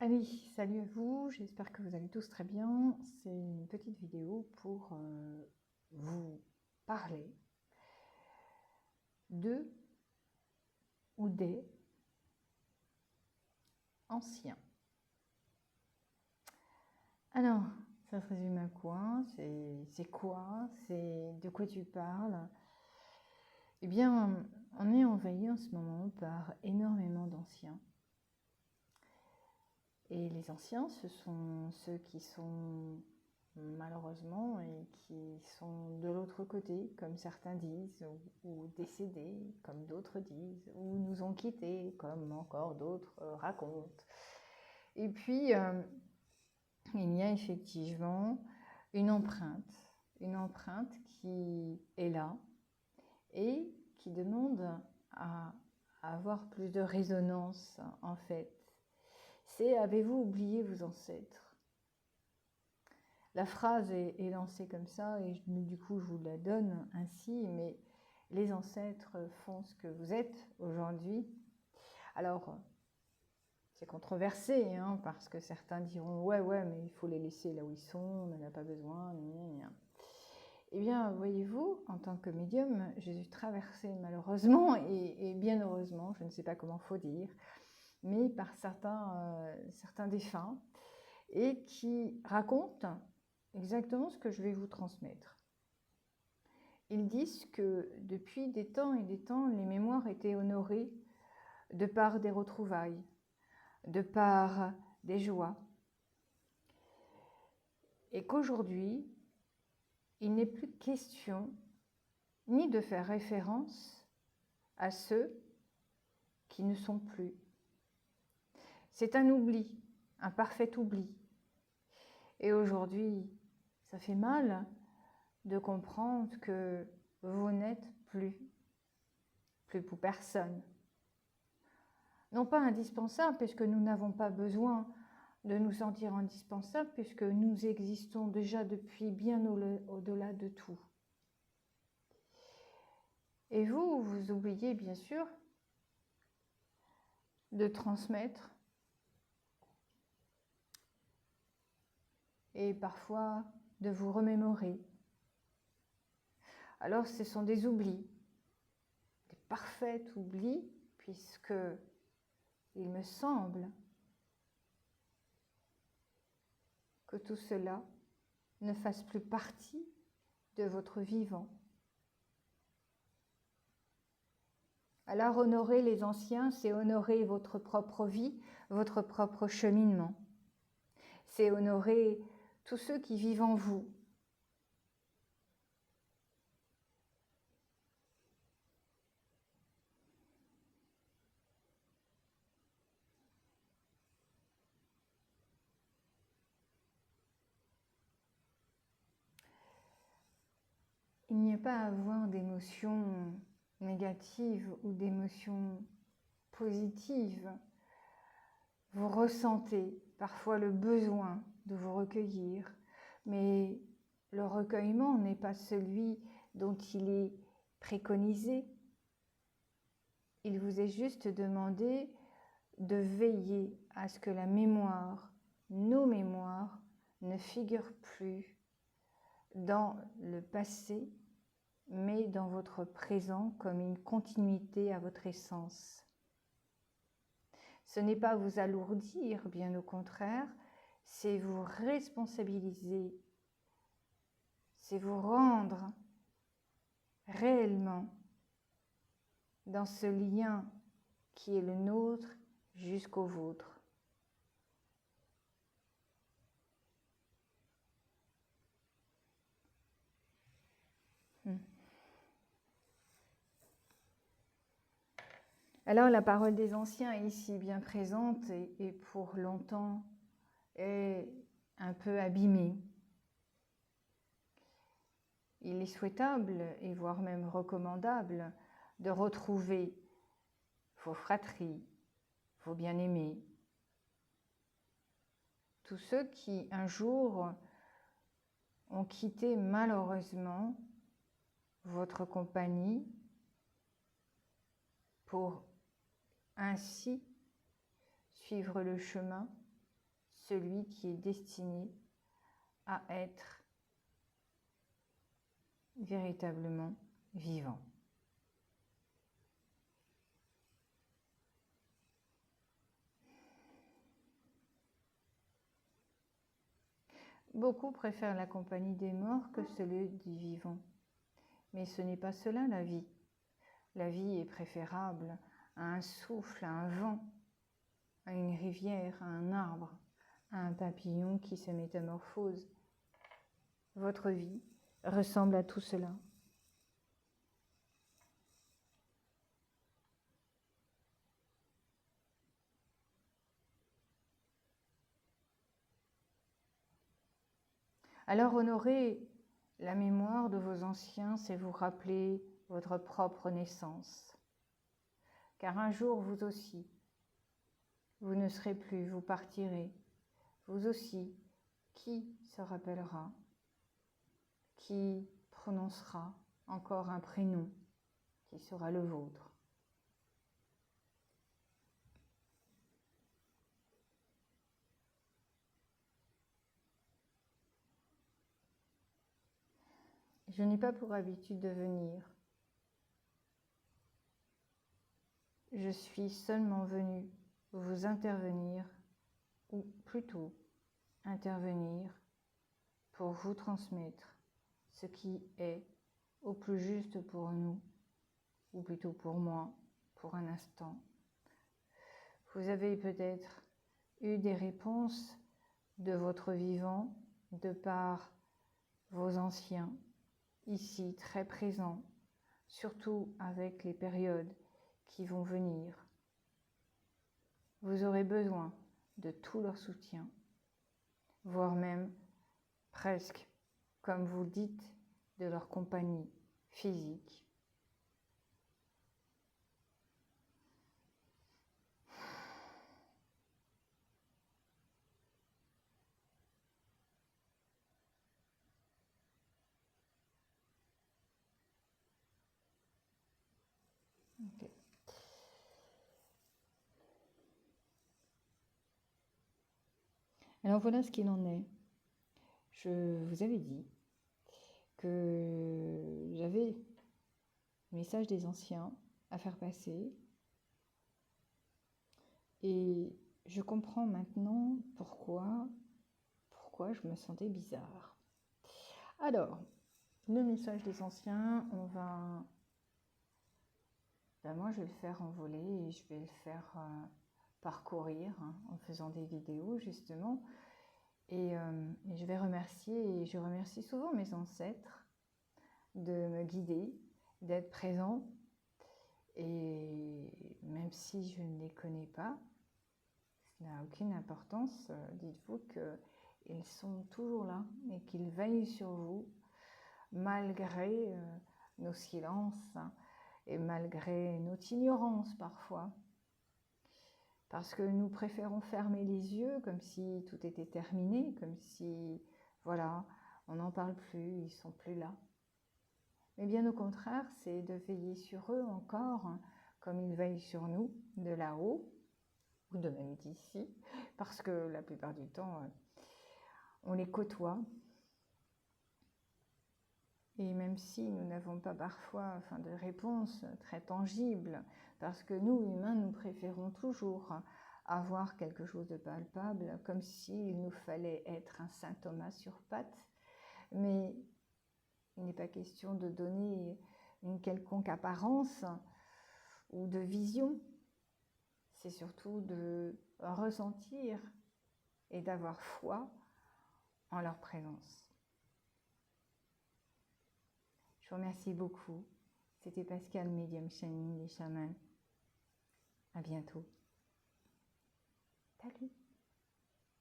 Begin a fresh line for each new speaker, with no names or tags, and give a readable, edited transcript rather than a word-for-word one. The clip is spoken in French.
Allez, salut à vous, j'espère que vous allez tous très bien. C'est une petite vidéo pour vous parler de ou des anciens. Alors, ça se résume à quoi? C'est quoi? C'est de quoi tu parles? Eh bien, on est envahi en ce moment par énormément d'anciens. Et les anciens, ce sont ceux qui sont malheureusement et qui sont de l'autre côté, comme certains disent, ou décédés, comme d'autres disent, ou nous ont quittés, comme encore d'autres racontent. Et puis, il y a effectivement une empreinte qui est là et qui demande à avoir plus de résonance en fait. C'est « Avez-vous oublié vos ancêtres ?» La phrase est lancée comme ça et du coup je vous la donne ainsi, mais les ancêtres font ce que vous êtes aujourd'hui. Alors, c'est controversé, hein, parce que certains diront « ouais, mais il faut les laisser là où ils sont, on n'en a pas besoin. » Eh bien, voyez-vous, en tant que médium, j'ai dû traverser malheureusement et bien heureusement, je ne sais pas comment faut dire, mais par certains défunts, et qui racontent exactement ce que je vais vous transmettre. Ils disent que depuis des temps et des temps, les mémoires étaient honorées de par des retrouvailles, de par des joies, et qu'aujourd'hui, il n'est plus question ni de faire référence à ceux qui ne sont plus. C'est un oubli, un parfait oubli. Et aujourd'hui, ça fait mal de comprendre que vous n'êtes plus pour personne. Non pas indispensable, puisque nous n'avons pas besoin de nous sentir indispensables, puisque nous existons déjà depuis bien au-delà de tout. Et vous oubliez bien sûr de transmettre et parfois de vous remémorer. Alors ce sont des oublis, des parfaits oublis, puisque il me semble que tout cela ne fasse plus partie de votre vivant. Alors honorer les anciens, c'est honorer votre propre vie, votre propre cheminement. C'est honorer tous ceux qui vivent en vous. Il n'y a pas à avoir d'émotions négatives ou d'émotions positives. Vous ressentez parfois le besoin de vous recueillir, mais le recueillement n'est pas celui dont il est préconisé. Il vous est juste demandé de veiller à ce que la mémoire, nos mémoires, ne figurent plus dans le passé, mais dans votre présent comme une continuité à votre essence. Ce n'est pas vous alourdir, bien au contraire, c'est vous responsabiliser, c'est vous rendre réellement dans ce lien qui est le nôtre jusqu'au vôtre. Alors la parole des anciens est ici bien présente et pour longtemps est un peu abîmée. Il est souhaitable et voire même recommandable de retrouver vos fratries, vos bien-aimés, tous ceux qui un jour ont quitté malheureusement votre compagnie pour ainsi suivre le chemin celui qui est destiné à être véritablement vivant. Beaucoup préfèrent la compagnie des morts que celle des vivants. Mais ce n'est pas cela la vie. La vie est préférable à un souffle, à un vent, à une rivière, à un arbre, à un papillon qui se métamorphose. Votre vie ressemble à tout cela. Alors honorez la mémoire de vos anciens, c'est vous rappeler votre propre naissance. Car un jour, vous aussi, vous ne serez plus, vous partirez. Vous aussi, qui se rappellera, qui prononcera encore un prénom qui sera le vôtre? Je n'ai pas pour habitude de venir. Je suis seulement venue vous intervenir, ou plutôt intervenir pour vous transmettre ce qui est au plus juste pour nous, ou plutôt pour moi, pour un instant. Vous avez peut-être eu des réponses de votre vivant de par vos anciens, ici très présents, surtout avec les périodes qui vont venir. Vous aurez besoin de tout leur soutien, voire même presque, comme vous le dites, de leur compagnie physique. Okay. Alors voilà ce qu'il en est. Je vous avais dit que j'avais le message des anciens à faire passer et je comprends maintenant pourquoi je me sentais bizarre. Alors, le message des anciens, moi je vais le faire envoler et je vais le faire parcourir en faisant des vidéos justement. Et je vais remercier, et je remercie souvent mes ancêtres de me guider, d'être présents. Et même si je ne les connais pas, ça n'a aucune importance. Dites-vous qu'ils sont toujours là et qu'ils veillent sur vous, malgré nos silences et malgré notre ignorance parfois. Parce que nous préférons fermer les yeux comme si tout était terminé, comme si, voilà, on n'en parle plus, ils ne sont plus là. Mais bien au contraire, c'est de veiller sur eux encore, comme ils veillent sur nous, de là-haut, ou de même d'ici, parce que la plupart du temps, on les côtoie. Et même si nous n'avons pas parfois de réponse très tangible, parce que nous, humains, nous préférons toujours avoir quelque chose de palpable, comme s'il nous fallait être un saint Thomas sur pattes. Mais il n'est pas question de donner une quelconque apparence ou de vision. C'est surtout de ressentir et d'avoir foi en leur présence. Je vous remercie beaucoup. C'était Pascal, médium Shining des chamans. À bientôt. Salut.